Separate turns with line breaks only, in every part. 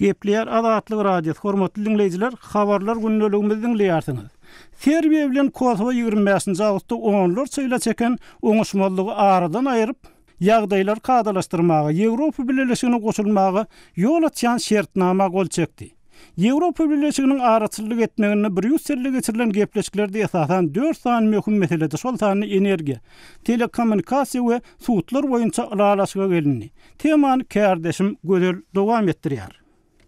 Gepleýär Azatlyk radiosu hormatly dinleýijiler, habarlar günnäligimizi dinleýärsiňiz. Serbiýa bilen Kosovo 25-nji awgustda onlar çyla çeken oňuşmalygy aradan aýryp, ýagdaýlar kadalaşdyrmagy, Ýewropa Birleşigine goşulmagy ýol açan şertnama gol çekdi. Ýewropa Birleşiginiň araçylyk etmegine Brüsselde geçirilen gepleşiklerde esasan 4 sany möhüm meselede şol sany energiýa, telekommunikasiýa we suwtlar boýunça aralaşyga gelindi. Temany kärdeşim Gödel dowam etdirýär.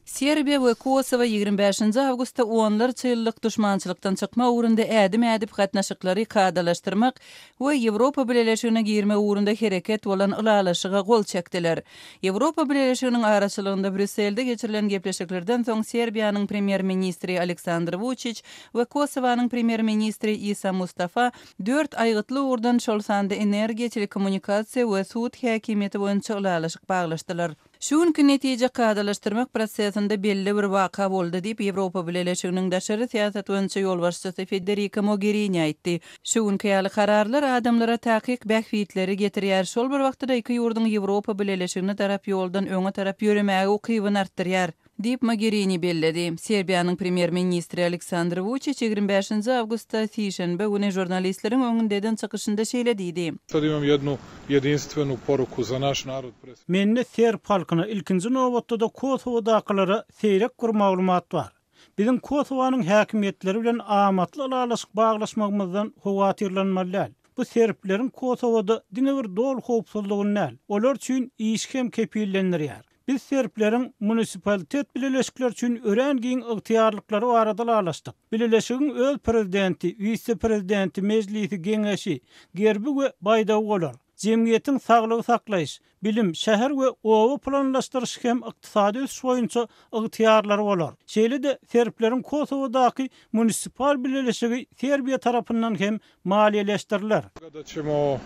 Serbiya we Kosovo 25-nji awgustda onlar çyllyk düşmançylykdan çykma ugrunda ädim-ädip gatnaşyklary kadalaşdyrmak we Ýewropa Birleşigine girme ugrunda hereket bolan ulalaşyga gol çekdiler. Ýewropa Birleşiginiň araçylygynda Brüsselde geçirilen gepleşiklerden soň Serbiýanyň premier ministri Aleksandr Vučić we Kosowanyň premier ministri Isa Mustafa 4 aýgytly ugrdan şol sanda energiýa, telekommunikasiýa we suwt häkimiýeti boýunça ulalaşyk baglaşdylar. Şuňky netije kadalaşdyrmak prosesinde belli bir waka boldy diýip Ýewropa Birleşiginiň daşary siýasat boýunça ýolbaşçysy Federica Mogherini aýtdy. Şuňky ýaly kararlar adamlara takyk bähwitleri getirýär. Şol bir wagtda iki ýurdun Ýewropa Birleşigine tarap ýoldan öňe tarap ýöremägi ukybyny artdyrýar diýip Mogherini belledi. Serbiýanyň premier ministri Aleksandr Vučić 25-nji awgustda Sişenbe güni jurnalistleriň öňünden çykyşynda şeýle diýdi.
Sad imam jednu jedinstvenu poruku za naš narod.
Menne Serb halkyna ilkinji nowbatda da Kosowodakylara seýrek bir maglumat bar. Bizim Kosowanyň häkimetleri bilen amatly alalaşyk baglaşmagymyzdan howatyrlanmalylar. Bu Serbleriň Kosowoda diňe bir dol howpsuzlygyny näl. Olar üçin iş hem kepillendirýär. Biz Serbleriň munisipalitet bileşikler üçin örengiň ygtyýarlyklary barada alaşdyk. Bileşigiň öz prezidenti, vice-prezidenti, mejlisi geňeşi, gerbi we baýdawy bolar. Jemgyýetiň saglygy saklaýyş, bilim, şäher we owa planlaşdyryş hem ykdysady ösüş boýunça ygtyýarlary bolar. Şeýle-de Serbleriň Kosowodaky munisipal bileşigi Serbiýa tarapyndan hem maliýeleşdiriler.
Da ćemo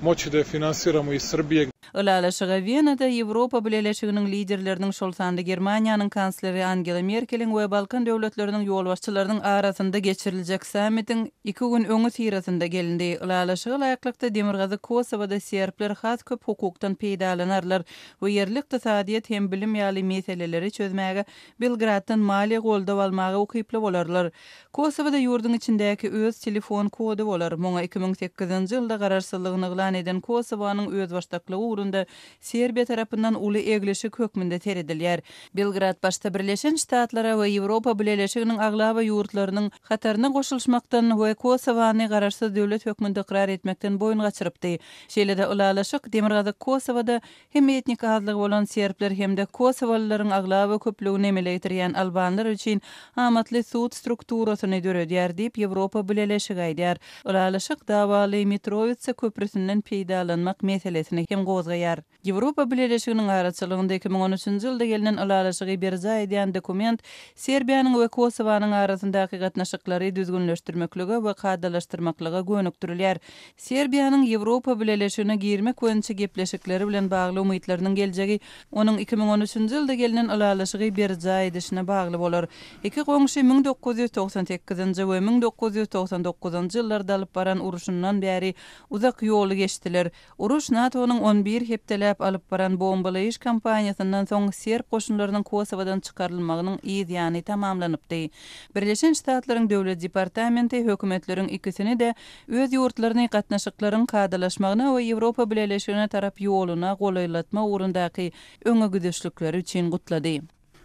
moći da finansiramo iz Srbije.
Ulalaşyga Wienada Ýewropa Birleşiginiň liderleriniň şol sanda Germaniýanyň kansleri Angela Merkeliň we Balkan döwletleriniň ýolbaşçylarynyň arasynda geçiriljek sammitiň 2 gün öňü tirasynda gelindi. Ulalaşyga laýyklykda demirgazy Kosowoda serbler has köp hukukdan peýdalanarlar we yerli ykdysadyýat hem bilim ýaly meseleleri çözmäge Belgraddan maliýe goldaw almagy ukyply bolarlar. Kosowoda ýurdun içindäki öz telefon kody bolar. Moňa 2008-nji ýylda gararsızlygyny ýlan eden Kosowanyň öz başdaklygy ugrunda Serbiýa tarapyndan uly egleşik hökmünde teredilýär. Belgrad başda Birleşen Ştatlara we Ýewropa Birleşiginiň aglaba ýurtlarynyň hataryna goşulşmakdan we Kosowany gararsız döwlet hökmünde ikrar etmekden boyun gaçyrypdy. Şeýle-de ulalaşyk demirgazy Kosowoda hem etnik azlygy bolan serbler hem de Kosowalylaryň aglaba köpligini emeleytirýän albanlar üçin amatly suwt strukturasyny döredýär diýip Ýewropa Birleşigi aýdýar. Ulalaşyk dawaly Mitrovica köprüsünden peýdalanmak meselesini hem gozgaýar. Ýewropa Birleşiginiň araçylygynda 2013-nji ýylda gelinen ulalaşygy berza edýän dokument Serbiýanyň we Kosowanyň arasyndaky gatnaşyklary düzgünleşdirmekligi we kadalaşdyrmaklyga gönükdirilýär. Serbiýanyň Ýewropa Birleşigine girmek boýunça gepleşikleri bilen bagly umytlarynyň geljegi onuň 2013-nji ýylda gelinen ulalaşygy berza edişine bagly bolar. Iki goňşy 1998-nji we 1999-njy ýyllarda alyp baran uruşundan bäri uzak ýoly geçdiler. Uruş NATO'nun 11 hepdelep alıp baran bombalayış kampaniýasyndan soň Serb goşunlarynyň Kosowadan çykarylmagynyň ýany tamamlanypdy. Birleşen Ştatlaryň döwlet departamenti hökümetleriň ikisini de öz ýurtlaryny gatnaşyklaryň kadalaşmagyna we Ýewropa Birleşigine tarap ýoluna golaylatma ugrundaky öňe güdüşlikleri üçin gutlady.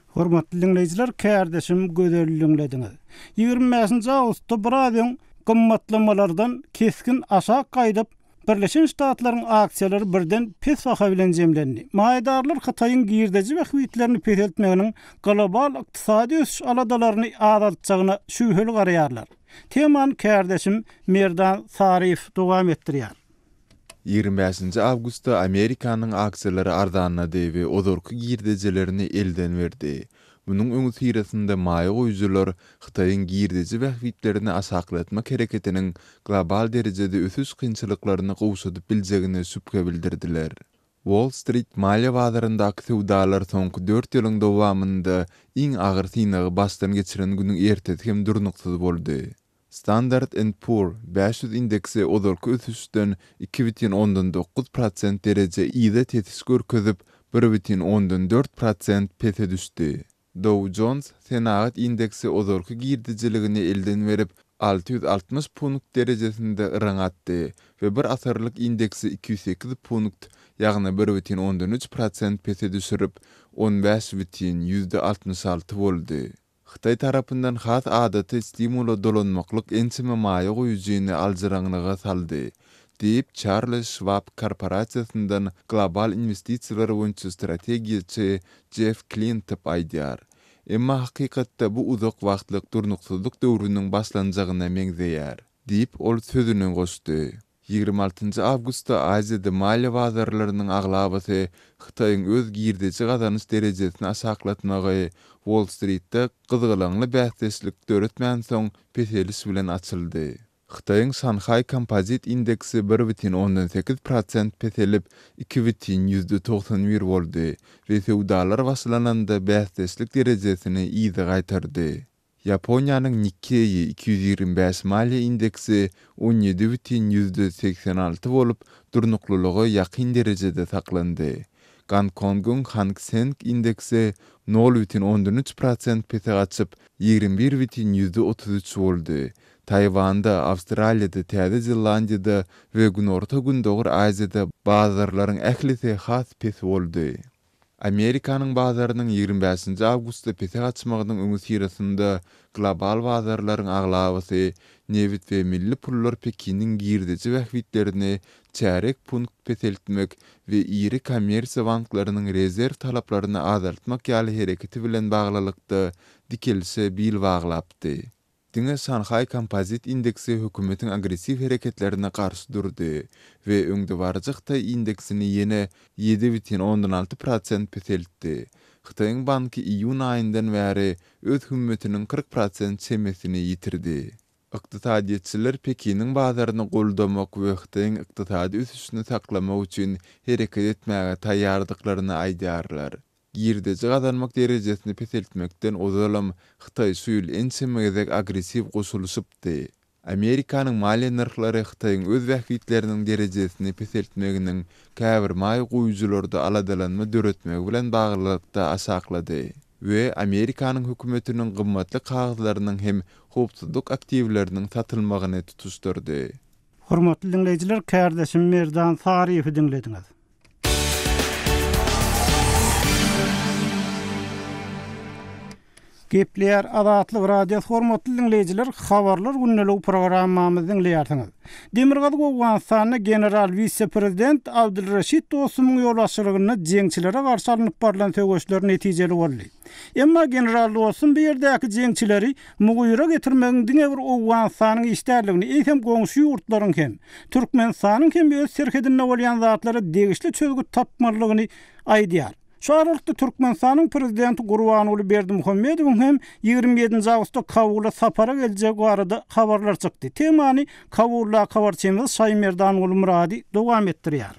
Hormatly dinleýijiler, kärdeşim gözelliňlediňiz. 25-nji awgustda Bradiň gymmatlamalardan keskin aşağı gaýdyp Birleşen Ştatlaryň aksiýalary birden pes waka bilen jemlendi. Maýdarlar Hataýyň girdeci bähwitlerini peseltmeginiň global ykdysady ösüş aladalaryny azaltjagyna şübheli garaýarlar. Temany kärdeşim Merdan Sarif dowam etdirýär.
25-nji awgustda Amerikanyň aksiýalary ardanyna deýip odorky girdecilerini elden berdi. Bunun öňü tirasynda maýa goýjylar Hitaýyň girdeci bähwitlerini asaklatmak hereketiniň global derejede ösüş kynçylyklaryny gowşadyp biljegini süpge bildirdiler. Wall Street maliýa bazaryndaky sowdalar soňky 4 ýylyň dowamynda iň agyr synagy başdan geçiren günüň ertesi hem durnuksyz boldy. Standard & Poor 500 indeksi odorky ösüşden 2,9% derece ýyda tetis görkezip 1,4% pese düşdi. Dow Jones Senaat indeksi ozorky girdiciligini elden verip 660 punkt derejesinde ıraňatdy we bir asarlyk indeksi 208 punkt, ýagny 1,13% pese düşürüp 15,66 boldy. Xitay tarapyndan has adaty stimulo dolanmaklyk ensime maýa goýujyny aljyraňlyga saldy, diýip Charles Schwab korporasiýasyndan global investisiýalar boýunça strategiýaçy Jeff Clinton aýdýar. Emma hakykatda bu uzak wagtlyk durnuksuzlyk döwrüniň başlanjagyna meňzeýär, diýip ol sözüne goşdy. 26 awgustda Aziýada maliýe bazarlarynyň aglabasy Xitaýyň öz girdiji gazanyş derejesini aşaklatmagy Wall Street'de gyzgylanyňly bäsleşlik döretmän soň peselis bilen açyldy. Xitaýyň Shanghai Composite Indeksi 1,18% peselip 2,91 boldy we sewdalar başlananda bäsleşlik derejesini ýygy gaýtardy. Yaponiýanyň Nikkei 225 maliýe indeksi 17,86 bolup durnuklulygy ýakyn derejede saklandy. Gonkong'un Hang Seng indeksi 0,13% pese gaçyp 21,33 boldy. Taýwanda, Awstraliýada, Täze Zelandiýada we Günorta Gündoğur Aziýada bazarlaryň ählisi has pes boldy. Amerikanyň bazarynyň 25 awgustda pese gaçmagynyň öňü sirasynda global bazarlaryň aglabasy newit we milli pullar Pekiniň girdiji wähwitlerini çärek punkt peseltmek we iri kommersiýa banklarynyň rezerw talaplaryny azaltmak ýaly hereketi bilen baglylykda dikelse bil baglapdy. Diňe Shanghai Composite Indeksi hökümetiň agressiv hereketlerine karşı durdy we öňde barjykda indeksini ýene 7,16% peseltdi. Xitaýyň banky iýun aýyndan bäri öz hümmetiniň 40% çemesini ýitirdi. Iqtisadiýetçiler Pekiniň bazaryny goldamak we Xitaýyň iqtisady ösüşini saklamak üçin hereket etmäge taýýardyklaryny aýdýarlar. Girdiji gazanmak derejesini peseltmekden ozalam Xitay suýul ensemegedek agressiv goşulyşypdy. Amerikanyň maliýe narhlary Xitaýyň öz wähwitleriniň derejesini peseltmeginiň käbir maýa goýujularda aladalanma döretmegi bilen baglykda aşaklady we Amerikanyň hökümetiniň gymmatly kagazlarynyň hem howpsuzlyk aktivleriniň satylmagyny tutuşdurdy.
Hormatly dinleýijiler, kärdeşim Merdan Sariýewi dinlediňiz. Gepler Azatlyk radio formatly dinleyijiler, habarlar günnelik programmamyzy dinleýärsiňiz. Demirgaz Gowganstanyň general vice-prezident Abdulraşid Dostumyň ýolbaşçylygyna jeňçilere garşy alynıp barlan töweşler netijeli boldy. Emma general Dostum bu ýerdäki jeňçileri mugyra getirmegiň diňe bir Gowganstanyň işdärligini eýsem goňşy ýurtlaryň hem Türkmenistanyň hem öz serhedinde bolýan zatlara degişli çözgü tapmalygyny aýdýar. Şu aralykda Türkmenistanyň prezidenti Gurbanuly Berdimuhammedowyň hem 27 awgustda Kabula sapara geljek barada habarlar çykdy. Temany Kabula habarçymyz Şaýmerdan Ulmuradi dowam etdirýär.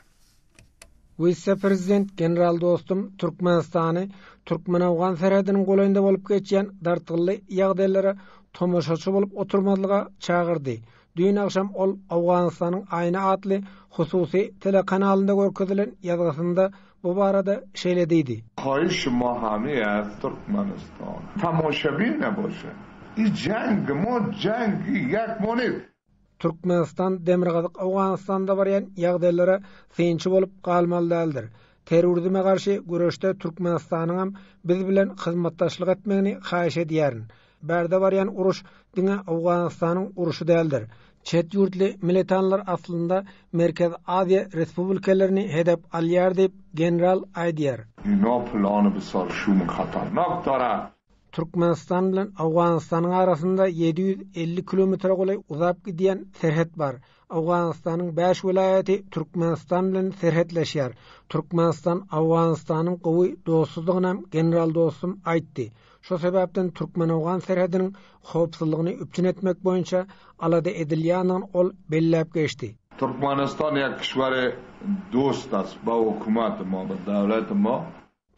Vice-prezident general Dostum Türkmenistany Türkmen-Awgan serhediniň goýunda bolup geçýän dartygly ýagdaýlara tomoşaçy bolup oturmalyga çağırdy. Dün akşam ol Awganistanyň Aýna adly hususy telekanalynda görkezilen ýazgysynda bu barada şeýlediydi.
خواهش ما همه از ترکمنستان تماشابی نباشه. این جنگ ما جنگ یک مونید.
Türkmenistan demirgazyk Awganistanda barýan ýagdaýlara synçy bolup galmaly däldir. Terrorizme garşy güreşde Türkmenistanyň hem biz bilen hyzmatdaşlyk etmegini haýyş edýärin. Bärde barýan uruş diňe Awganistanyň uruşy däldir. Çet ýurtly militanlar aslında Merkez Aziýa respublikalaryny hedef alýar diýip general aýdýar.
اینا پلان بسیارشون خطرناک داره.
Türkmenistan bilen Awganistanyň arasynda 750 kilometre golay uzap gidýän serhet bar. Awganistanyň 5 vilayaty Türkmenistan bilen serhetleşýär. Türkmenistan Awganistanyň gowy dostlugyna general Dostum aýtdy. Şu sebäpden Türkmen-Awgan serhediniň howpsuzlygyny üpçün etmek boýunça alada edilýäniň ol belläp geçdi.
ترکمنستان یک کشور دوست است با حکومت ما و دولت ما.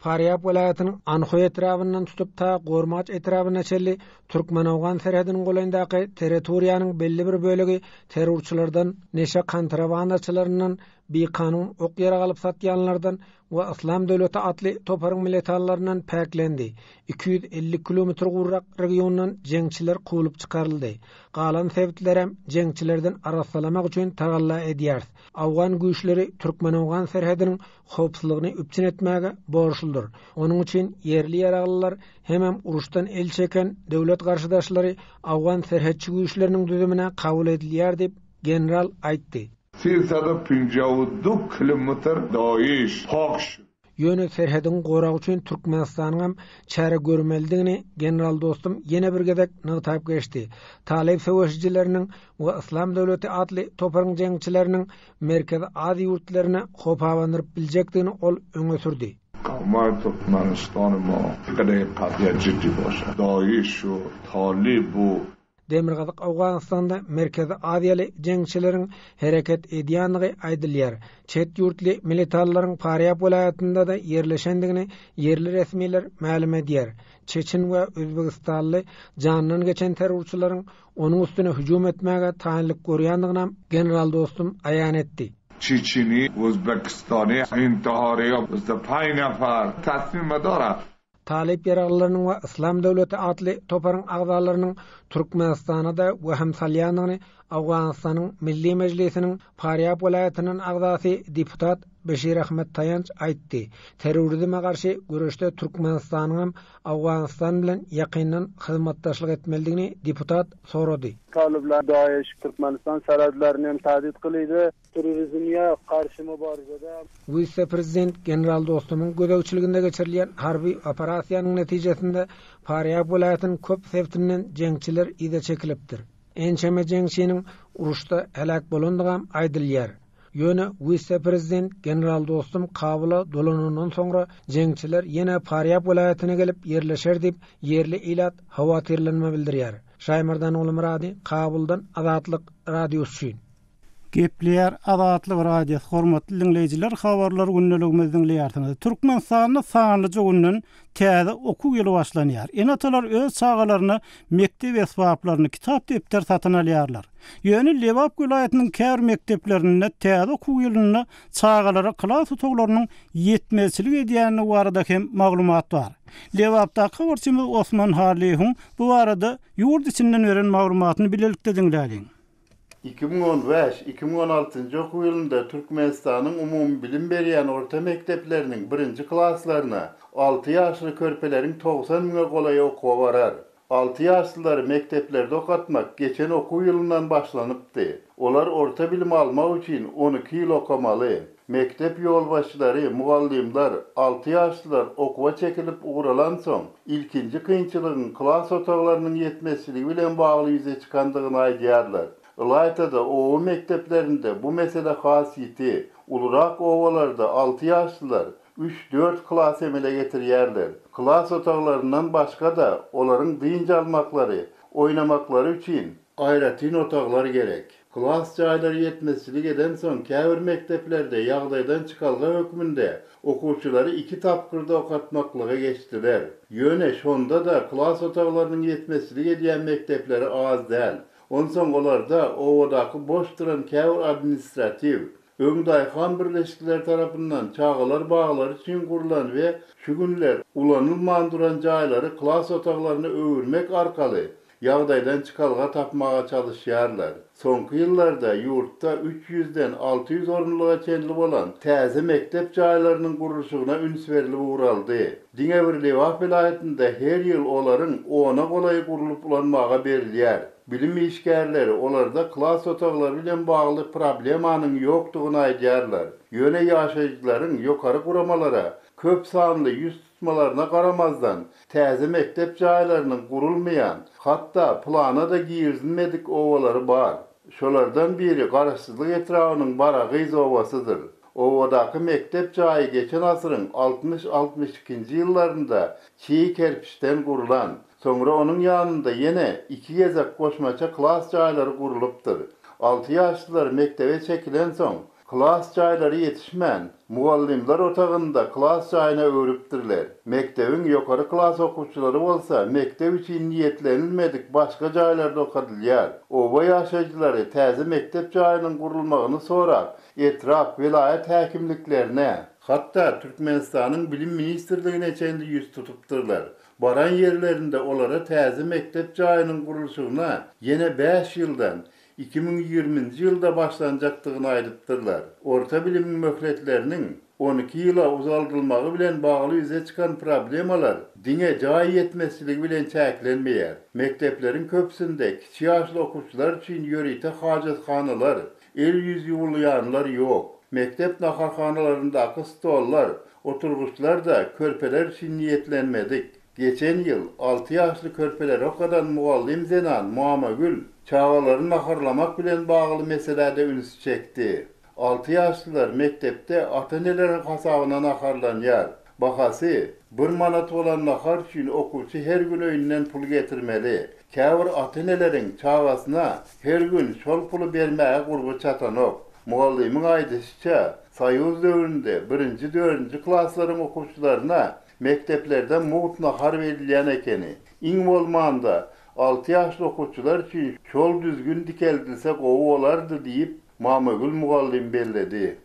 Faryab vilayatynyň Anhoy etrafyndan tutup ta Gormaç etrafyna çelli Türkmen-Awgan serhediniň goýundaky territoriýanyň belli bir bölegi terrorçylardan, neşe kontrabandaçylarynyň bir kanun ok yara alıp satyanlardan we İslam Döwleti atly toparyň militarlaryndan päklendi. 250 kilometr gurrak regionundan jeňçiler kulup çıkarıldı. Galan sebitlerem jeňçilerden arasalamak üçin tagalla edýär. Awgan güýçleri Türkmen-Awgan serhediniň howpsuzlygyny üpçün etmäge borçludur. Onuň üçin yerli ýaraglylar hemem uruşdan el çeken döwlet garşydaşlary Awgan serhetçi güýçleriniň düzümine kabul edilýär dip general aýtdy.
352 kilometr daýyş haqş.
Ýöne serhedin gorak üçin Türkmenistanyň hem çäre görmeldigini general dostum ýene bir gezek nygytyp geçdi. Talep söwüşçileriniň we İslam Döwleti atly toparyň jeňçileriniň Merkez Aziýa ýurtlaryna hopawandyryp biljekdigini ol öňe sürdi.
Kawma Türkmenistanyma gede partiýa ciddi bolsa. Daýyş şu Talib bu
Demirgazyk Awganistanda Merkezi Aziýaly jeňçileriň hereket edýänligi aýdylýar. Çet ýurtly militarlaryň Faryab welaýatynda da yerleşendigini yerli resmiler ma'lum edýär. Çeçin we Özbegistanly janyny geçen terrorçylaryň onuň üstüne hüjum etmäge taýinlik görýändigini general dostum aýan etdi.
Çeçini, Özbekistany intihariýa bizde 5 nafar taslim edýär.
Talip yaraglarynyň we İslam Döwleti atly toparyň agzalarynyň Türkmenistana da we hem salýanyny Awganistanyň Milli Mejlisiniň Faryab welaýatynyň agzasy deputat Beşir Ahmet Tayanç aýtdy. Terrorizme garşy güreşde Türkmenistanyň hem Awganistan bilen ýakyndan hyzmatdaşlyk etmeligini deputat sorady.
Taliblar Daesh Türkmenistan serhedlerini hem tahdid kılydy. Terrorizmye karşı mübarizede
Vice-prezident general dostumyň gödäwçiliginde geçirilýän harby operasiýanyň netijesinde Faryab welaýatynyň köp sebitinden jeňçiler ide çekilipdir. Ençeme jeňçiniň uruşda helak bolandygam aýdylýar. Ýöne vice-prezident general dostum Kabula dolanandan soňra jeňçiler ýene Faryab welaýatyna gelip yerleşer dip yerli ilat hawatyrlanma bildirýär. Şaýmardan Ulumrady Kabuldan Azatlyk radiosu.
Gepleýär Azatlyk radiosu hormatly dinleýijiler, habarlar günneligimiziň dinleýärsiňiz. Türkmenistanyň sanlyca günden täze okuw ýyly başlanýar. Enatalar öz sagalaryny, mektep esbaplaryny, kitap depter satyn alýarlar. Ýöne Lewap welaýatynyň kär mekteplerinde täze okuw ýylyny sagalara klas otaglarynyň ýetmezçilik edýäni barada hem maglumat bar. Lewapda habarçymyz Osman Haliýew bu barada ýurt içinden beren maglumatyny bilelikde dinläýär.
2015-2016 okuw ýylynda Türkmenistanyň umumy bilim berýän orta mekdepleriniň 1-nji klaslaryna 6 ýaşly körpeleriň 90 000 golaý okuwa barar. 6 ýaşlylary mekteplerde okatmak geçen okuw ýylynyň başlanypdy. Olar orta bilim almak üçin 12 ýyl okamaly. Mektep ýolbaşçylary, mugallimler 6 ýaşlylar okuwa çekilip uğralan soň ilkinji kynçylygyň klas otaglarynyň ýetmezçiligi bilen bagly ýüze çykandygyny aýdýarlar. Ilaytada o mekteplerinde bu mesele hasiyeti, ulurak ovalarda 6 yaşlılar 3-4 klas emele getirýärler. Klas otaglarından başka da olaryň dynja almakları, oynamakları üçin aýratyn otaglar gerek. Klas jaýlary ýetmezçilik eden soň käbir mekteplerde ýagdaýdan çykalga hökmünde okuwçylary 2 tapkyrda okatmaklyga geçdiler. Ýöne şonda da klas otaglarynyň ýetmezçilik edýän mektepleri az däl. Onsoň olarda owadaky boş duran käbir administrativ, öňdaýhan birleşikler tarapyndan çağalar baglar üçin gurulan we şu günler ulanylman duran jaýlary klas otaglaryny öwürmek arkaly ýagdaýdan çykalga tapmaga çalışýarlar. Soňky ýyllarda ýurtda 300-den 600 orunlyga çenli bolan täze mektep jaýlarynyň gurulşygyna üns berilip uğraldy. Diňe bir Lewap welaýatynda her ýyl olaryň 10-a golaý gurulup ulanmaga berilýär. Bilim işgärleri olarda klas otaglary bilen bagly problemanyň ýokdugyny aýdýarlar. Ýöne ýaşaýjylaryň ýokary guramalara, köp sanly ýüz tutmalaryna garamazdan täze mektep jaýlarynyň gurulmaýan, hatda plana da girizilmedik owalary bar. Şolardan biri garaşsyzlyk etrawynyň Baragyz owasydyr. Owadaky mektep jaýy geçen asyryň 60-62-nji ýyllarynda çiğ kerpiçden gurulan, soňra onuň ýanynda ýene 2 gezek goşmaça klas jaýlary gurulupdyr. 6 ýaşlylar mektebe çekilen soň klas jaýlary ýetişmän, mugallimler otagynda klas jaýyna öwrüpdirler. Mektebiň ýokary klas okuwçylary bolsa, mektep üçin niýetlenilmedik başga jaýlarda okadylýar. Owa ýaşaýjylary täze mektep jaýynyň gurulmagyny sorap, etraf vilayet häkimliklerine, hatta Türkmenistan'ın bilim ministerliğine çendi yüz tutupdurlar. Baran yerlerinde olara täze mektep jaýynyň gurulşyna yine 5 ýyldan 2020-nji ýylda başlanjakdygyny aýdypdyrlar. Orta bilim möhletlerinin 12 ýyla uzaldylmagy bilen bagly ýüze çykan problemalar diňe jaý ýetmezligi bilen çäklenmeýär. Mektepleriň köpsünde kiçik ýaşly okuwçylar üçin ýörite hajatxanalar, el ýüz ýuwulýanlar ýok. Mektep naharhanalaryndaky stollar, oturguçlar da körpeler üçin niýetlenmedik. Geçen ýyl 6 ýaşly körpeler okadan mugallim Zenan Muhammagül çağalaryny naharlamak bilen bagly meselede üns çekdi. 6 ýaşlylar mektepde ata-eneleriň hasabyna naharlanýar. Bahasy 1 manat bolan nahar üçin okuwçy her gün öýünden pul getirmeli. Käbir ata-eneleriň çağasyna her gün şol puly bermäge gurby çatanok. Mugallimyň aýdysynça, Soýuz döwründe 1-4 klasslaryň okuwçylaryna mekteplerden muht nahar berilýän ekeni. Iň bolmanda 6 ýaşly okuwçylar üçin şol düzgün dikeldilse gowy bolardy diýip Mamagül mugallim belledi.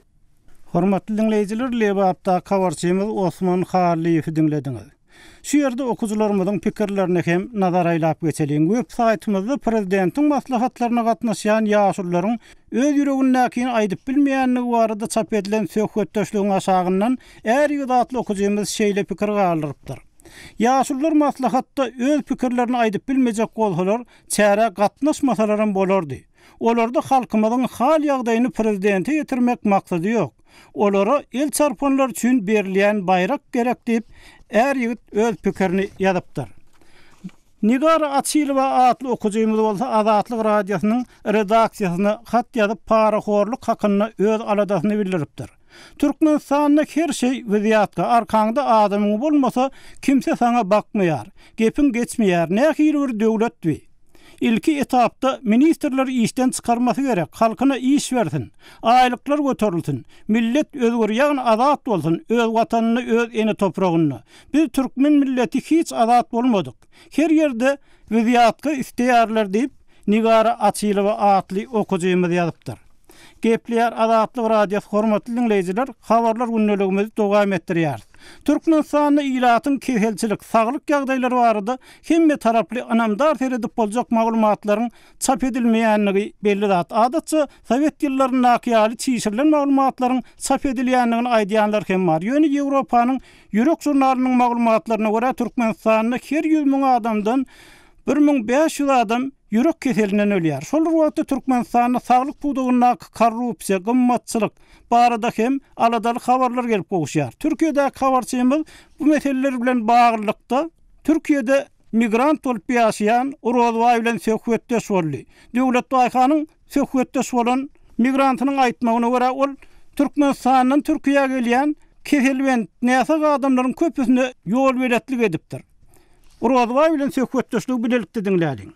Hormatly dinleýijiler, lebapda kawarçymyz Osman Harliýewi dinlediňiz. Şu ýerde okuwçylarymyzyň pikirlerini hem nazar aýlap geçeliň. Websaýtymyzda prezidentiň maslahatlaryna gatnaşýan ýaşullaryň öz ýüregindäki aýdyp bilmeýänligi barada çap edilen söhbetdeşligiň aşagyndan är ýydatly okuwçymyz şeýle pikir galdyrypdyr. Ýaşullar maslahatda öz pikirlerini aýdyp bilmejek bolsalar, çäre gatnaşmasalarym bolardy. Olarda halkymyzyň hal ýagdaýyny prezidente ýetirmek maksady ýok. Olara el çarpanlar üçin berilýän bayrak gerek diýip är ýigit öz pikirini ýazypdyr. Nigar Açylowa atly okuwçymyz bolsa Azatlyk radiosynyň redaksiýasyna hat ýazyp paraxorluk hakyna öz aladasyny bildiripdir. Türkmenistanda her şey weziyatga arkaňda adamyň bolmasa kimse sana bakmaýar, gepin geçmeýär. Nähili bir döwletdi. İlki etapda ministerler işten çıkarması gerek, halkına iş versin, aýlyklar göterilsin, millet özgürýän azat bolsun, öz watanyny, öz eni topragyny. Biz türkmen milleti hiç azat bolmadyk. Her ýerde weziyatga isteýärler diýip Nigara Açylowa atly okuwçymyz ýazypdyr. Gepleýär Azatlyk radiosy hormatly dinleýijiler, habarlar günneligimizi dowam etdirýär. Türkmenistanyň ilatyň kehelçilik, saglyk ýagdaýlary barada hemme taraply anamdar teredip boljak maglumatlaryň çap edilmeýänligi belli zat. Adatça Sowet ýyllarynyň nakyýaly çyşyrylan maglumatlaryň çap edilýänligini aýdýanlar hem bar. Ýöne Ýewropanyň Ýürek jurnalynyň maglumatlaryna görä Türkmenistanyň her 100.000 adamdan 1500 adam yürek keselinden ölýär. Şol wagtda Türkmenistanyň saglyk pudugyna korrupsiýa, gymmatçylyk barada hem aladaly habarlar gelip gowuşýar. Türkiýede habarçymyz bu meseleler bilen baglykda Türkiýede migrant bolup ýaşaýan Urozway bilen söhbetdeş boldy. Döwlet baýkanyň söhbetdeş bolan migrantynyň aýtmagyna görä ol Türkmenistanyň Türkiýege gelýän keselwen näse adamlaryň köpüsine ýol beretlik edipdir. Urozway bilen söhbetdeşlik bilelikde dinlädiň.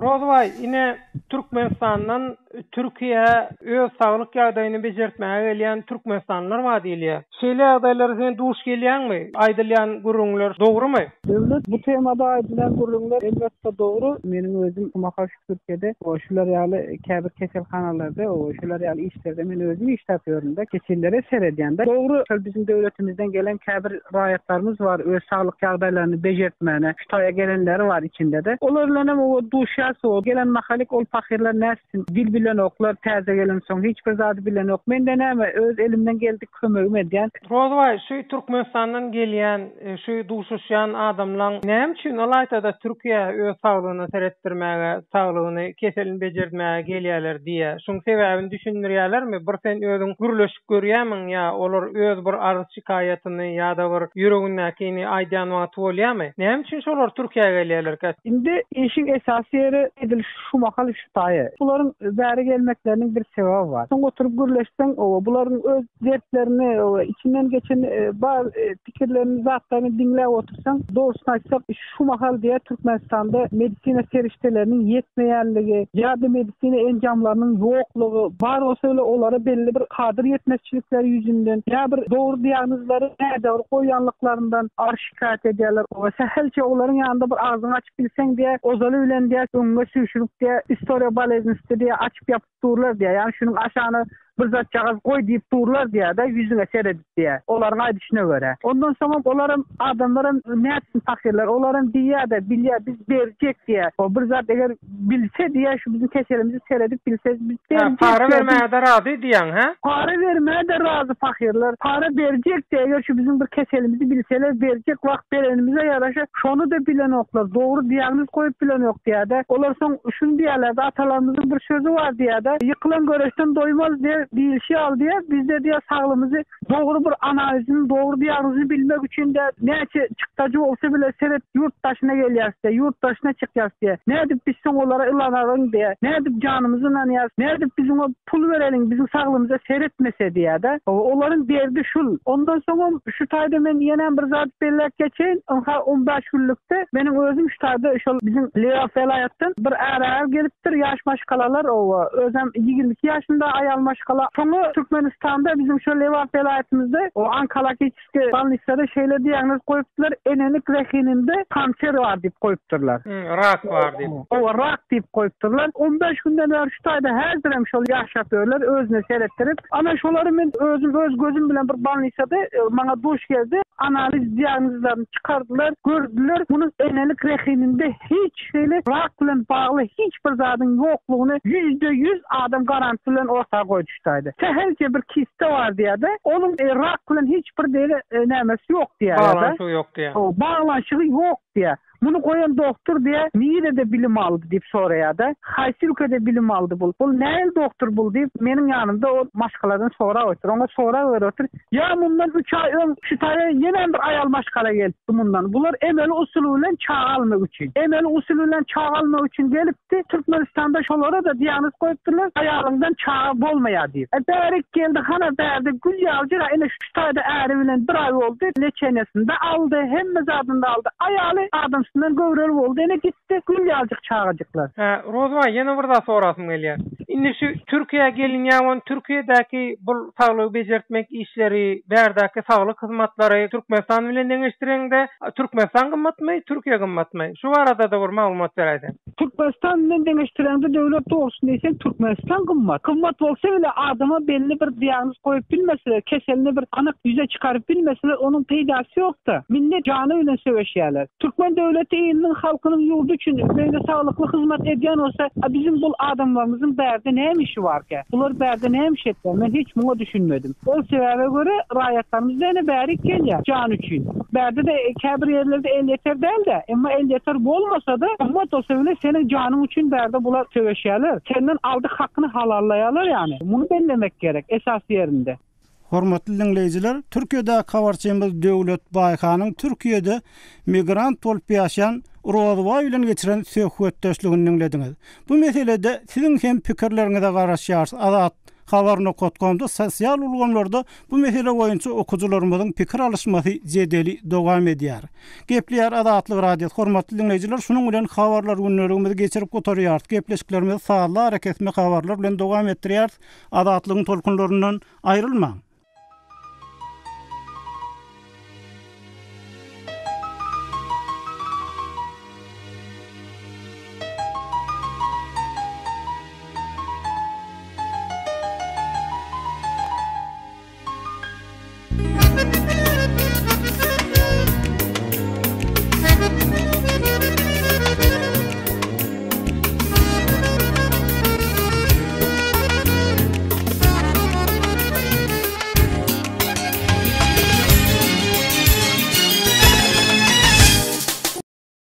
Rozvay ine Türkmenistan'dan Türkiye öz saglyk ýagdaýyny bejertmäge gelýän türkmenistanlylar bar diýilýär. Şeýle ýagdaýlary sen duş gelýänmi? Aýdylýan gurulňlar dogrymy?
Devlet bu temada aýdylan gurulňlar elbetde dogry. Meniň özüm Mahaş Türkiýede şular ýaly käbir keselhanalarda, şular ýaly işlerde men özüm iş tapýarym-da, kesellere seredýände. Dogry, şol bizim döwletimizden gelen käbir raýatlarymız bar, öz saglyk ýagdaýlaryny bejertmäne, Şutaýa gelenleri bar içinde de. Olar bilen o duşýasy, o gelen mahalik ol fakirler näsin? Dil bilen oklar, täze gelen soň hiç bir zady bilen ok. Mende näme öz elimden geldik kömegim edýän.
Rozvay, şu Türkmenistandan gelýän, şu duşuşýan adamlaryň näme üçin alaýtada Türkiýe öz saglygyny teretdirmäge, saglygyny keselini bejertmäge gelýärler diýe. Şoň sebäbini düşündirýärlermi? Bir sen özüň gürleşip görýärmiň ýa olar öz bir arz şikayatyny ýa-da bir ýüregindäkini aýdýan wagt bolýarmy? Näme üçin şolar Türkiýege gelýärler?
Indi işin esasy ýeri edil şu mahal Şutaýa. Bularyň bäri gelmekleriniň bir sebebi bar. Soň oturup gürleşseň, bularyň öz dertlerini, içinden geçen pikirlerini, zatlaryny dinläp otursaň, dogrusyny aýtsak, şu mahal diýe Türkmenistanda medisina serişdeleriniň ýetmeýänligi, ýa-da medisina enjamlarynyň ýoklugy, bar bolsa bile olara belli bir kadir ýetmezçilikleri ýüzünden, ýa bir dogry diagnozlary näde goýanlyklaryndan şikayet edýärler. O sähelçe olaryň ýanynda bir ağzyny açyp bilseň diýe, ozaly bilen diýe, öňe süşürüp diýe, istoriýa baleznisi diýe açyp ýapyp durlar diýe. Ýani şunyň aşany bir zat cagaz koy diýip durlar diýe de yüzüne seredip diýe. Olaryň aýdyşyna göre. Ondan soň olaryň adamlaryň näçin fakirler, olaryň diýe de bilýär biz berjek diýe. O bir zat eger bilse diýe şu bizim keselimizi seredip bilse biz berjek.
Para vermäge de razy diýen, ha?
Para vermäge de razy fakirler. Para berjek diýe eger şu bizim bir keselimizi bilseler berjek wagt berenimize ýaraşa şonu da bilen oklar. Dogry diýagnoz koyup bilen ok diýe de. Olar soň şunu diýerler, atalarymyzyň bir sözü var diýe de. Ýykylan göreşden doýmaz diýe diýilşi al diýe. Bizde diýe saglymyzy dogry bir analizini, dogry diýagnozy bilmek üçin de näçe çykdajy bolsa bile seret ýurtdaşyna gelýärse, ýurtdaşyna çykýarsa, nädip biz soň olara ylanaryň diýe, nädip janymyzy nanýar, nädip bizim pul bereliň, bizim saglymyza seretmese diýe de. Olaryň berdi şul. Ondan soň şu taýda men ýene bir zat belläp geçeň, 15 günlükde benim özüm şu taýda şol bizim Leva Felayatdan bir äräl gelipdir, ýaş maşkalalar o özüm 22 ýaşynda aýal maşkala. Soňra Türkmenistanda bizim şu Leva Felayatymyzda o Onkologik balnisada şeýle diýagnoz goýupdylar, enelik rehininde kanser bar diýip goýupdyrlar.
Rak bar diýip.
O rak diýip goýupdyrlar. 15 günden beri şu taýda häzir hem şol ýaşapýarlar, özüne seretdirip. Ana şolary men özüm öz gözüm bilen bir balnisada maňa duş geldi. Analiz diýagnozlaryny çykardylar, gördüler. Munyň enelik rehininde hiç şeýle rak bilen bagly hiç bir zadyň ýoklugyny %100 adam garanti bilen ortaga goýduşdaýdy. Seherce bir kiste var diýdi. Onun rak bilen hiç bir deli nämesi ýok diýdi.
Bağlanşygy ýok diýdi.
O bağlanşygy ýok diýdi. Bunu koyan doktor diye nirede bilim aldı deyip soraýardy. Haýsy ülkede bilim aldı bul. Bul näil doktor bul deyip meniň ýanymda o maşgalardan sonra otur. Ona sonra otur. Ya bundan 3 ay ön şu taýa ýene bir aýal maşgala gelipdi bundan. Bular emel usuly bilen çağ almak üçin. Emel usuly bilen çağ almak üçin gelipdi. Türkmenistanda şolara da diýagnoz goýupdylar. Aýalyňdan çağ bolmaýar diýip. Bärik geldi, hana bärdi. Gülýaljyra ene şu taýda äri bilen bir ay boldy. Leçenesinde aldı, hemme zadynda aldı. Aýaly adam göwrel boldy, ene gitdi, gülýaljyk çağajyklar.
Rozma, ýene bir da sorasym gelýär. Indi şu Türkiýe gelinýän, Türkiýedäki bu saglygy bejertmek işleri, bärdäki saglyk hyzmatlary Türkmenistan bilen deňeşdirende, Türkmenistan gymmatmy, Türkiýe gymmatmy? Şu arada da bir maglumat beräýsin.
Türkmenistan bilen deňeşdirende döwlet dogrusyny diýsen Türkmenistan gymmat. Gymmat bolsa bile adama belli bir diýagnoz goýup bilmeseler, keselini bir anyk ýüze çykaryp bilmeseler, onuň peýdasy ýokda. Millet jany bilen söweşýärler. Türkmen döwleti eliniň halkynyň ýurdu üçin beýle saglyklы hyzmat edýän bolsa, bizim bu adamlarymyzyň bärde näme işi barkä? Bular bärde näme iş etdiler? Men hiç muňa düşünmedim. O sebäbe göre raýatlarymyz ene bäri gelýär jan üçin. Bärde de käbir ýerlerde el ýeter däldi, emma el ýeter bolmasa da ummat olsa bile seniň janyň üçin bärde bular söweşýärler. Senden aldy hakyny halallaýarlar ýani. Muny bellemek gerek esas ýerinde.
Hormatly dinleyijiler, Türkiýede habarçymyz Döwlet Baýkanyň Türkiýede migrant bolup ýaşaýan Rozwa bilen geçiren söhbetdeşligini dinlediňiz. Bu meselede siziň hem pikirleriňize garaşýarsyz. Azat habarny.com'da sosial ulgamlarda bu mesele boýunça okuwçylarymyzyň pikir alışmasy jedeli dowam edýär. Gepleýär Azatlyk radio hormatly dinleyijiler, şunuň bilen habarlar günlerimizi geçirip gotarýar. Gepleşiklerimizi sağlar, kesme habarlar bilen dowam etdirýär. Azatlygyň tolkunlaryndan aýrylmaň.